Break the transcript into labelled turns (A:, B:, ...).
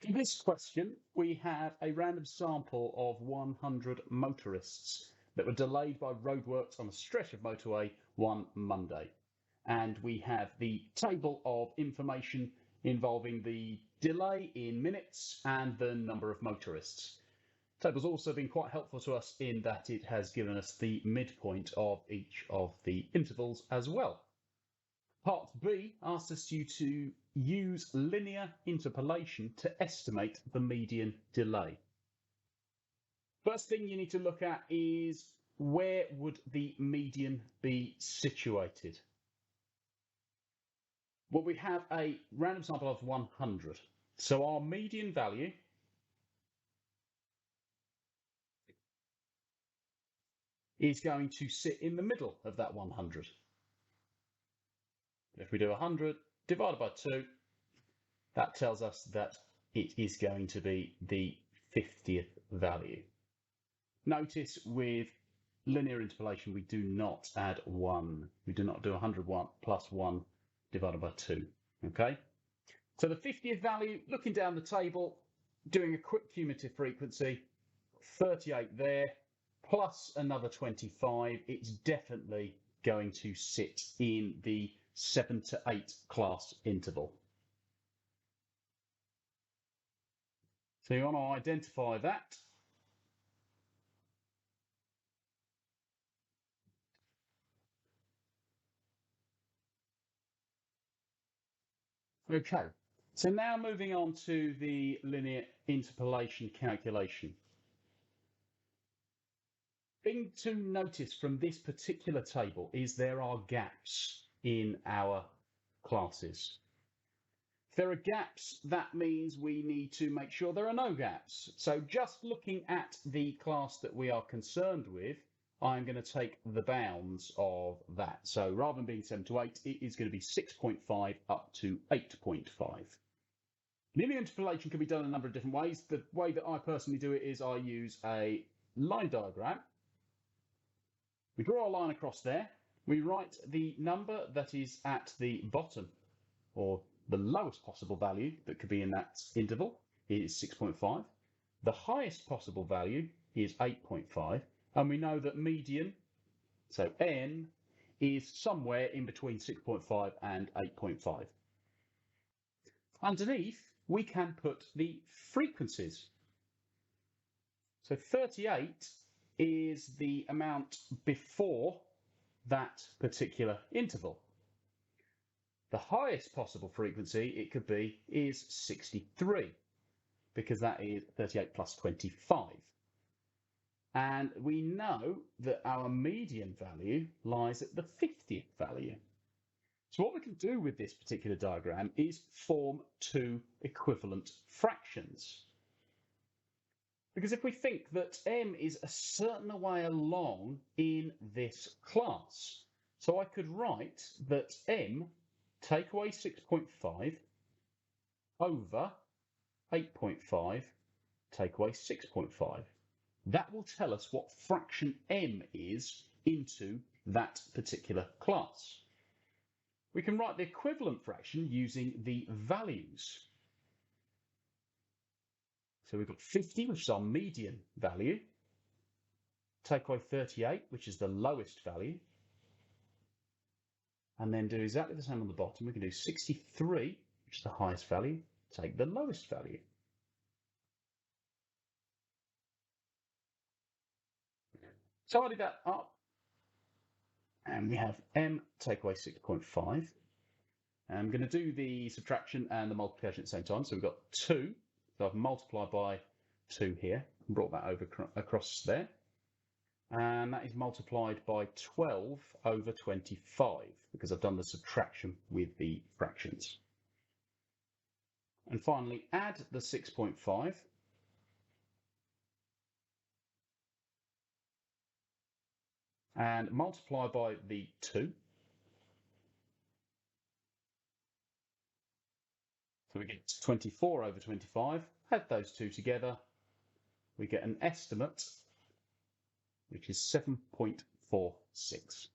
A: In this question, we have a random sample of 100 motorists that were delayed by roadworks on a stretch of motorway one Monday. And we have the table of information involving the delay in minutes and the number of motorists. The table's also been quite helpful to us in that it has given us the midpoint of each of the intervals as well. Part B asks you to use linear interpolation to estimate the median delay. First thing you need to look at is where would the median be situated? Well, we have a random sample of 100. So our median value is going to sit in the middle of that 100. If we do 100 divided by 2, that tells us that it is going to be the 50th value. Notice with linear interpolation, we do not add 1. We do not do 101 plus 1 divided by 2. Okay? So the 50th value, looking down the table, doing a quick cumulative frequency, 38 there, plus another 25, it's definitely going to sit in the 7 to 8 class interval. So you want to identify that. Okay, so now moving on to the linear interpolation calculation. Thing to notice from this particular table is there are gaps in our classes. If there are gaps, that means we need to make sure there are no gaps. So just looking at the class that we are concerned with, I'm going to take the bounds of that. So rather than being 7 to 8, it is going to be 6.5 up to 8.5. Linear interpolation can be done a number of different ways. The way that I personally do it is I use a line diagram. We draw a line across there. We write the number that is at the bottom, or the lowest possible value that could be in that interval is 6.5. The highest possible value is 8.5. And we know that median, so n, is somewhere in between 6.5 and 8.5. Underneath, we can put the frequencies. So 38 is the amount before that particular interval. The highest possible frequency it could be is 63, because that is 38 plus 25. And we know that our median value lies at the 50th value. So what we can do with this particular diagram is form two equivalent fractions. Because if we think that m is a certain way along in this class, so I could write that m take away 6.5 over 8.5 take away 6.5. That will tell us what fraction m is into that particular class. We can write the equivalent fraction using the values. So we've got 50, which is our median value. Take away 38, which is the lowest value. And then do exactly the same on the bottom. We can do 63, which is the highest value. Take the lowest value. So I did that up, and we have m take away 6.5. I'm going to do the subtraction and the multiplication at the same time. So we've got 2. So I've multiplied by 2 here, and brought that over across there. And that is multiplied by 12 over 25, because I've done the subtraction with the fractions. And finally, add the 6.5. And multiply by the 2. So we get 24 over 25. Add those two together. We get an estimate, which is 7.46.